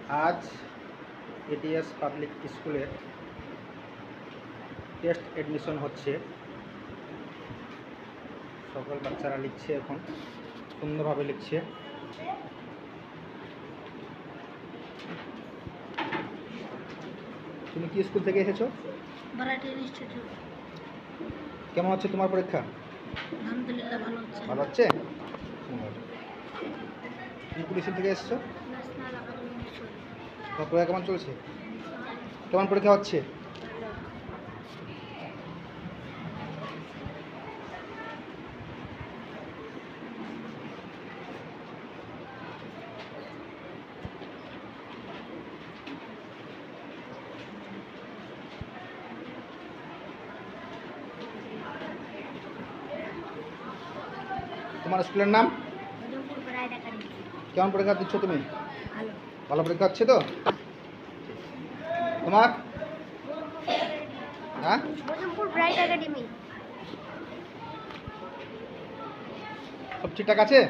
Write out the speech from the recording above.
আজ ATS public স্কুলের test admission হচ্ছে। সকল বাচ্চারা লিখছে, এখন সুন্দরভাবে লিখছে। তুমি কি স্কুল থেকে এসেছো? ভাড়াটিয়া ইনস্টিটিউট। কেমন হচ্ছে তোমার পরীক্ষা? আলহামদুলিল্লাহ ভালো হচ্ছে। ভালো হচ্ছে। তুমি কোন স্কুল থেকে এসেছো? National academy mission. তোমার পরীক্ষা কেমন চলছে? কেমন পরীক্ষা হচ্ছে? তোমার স্কুলের নাম? বজমপুর প্রাইড একাডেমি। কেমন পরীক্ষা দিচ্ছ তুমি? ভালো। ভালো পরীক্ষা হচ্ছে তো? তোমার? হ্যাঁ, বজমপুর প্রাইড একাডেমি। সব ঠিকঠাক আছে?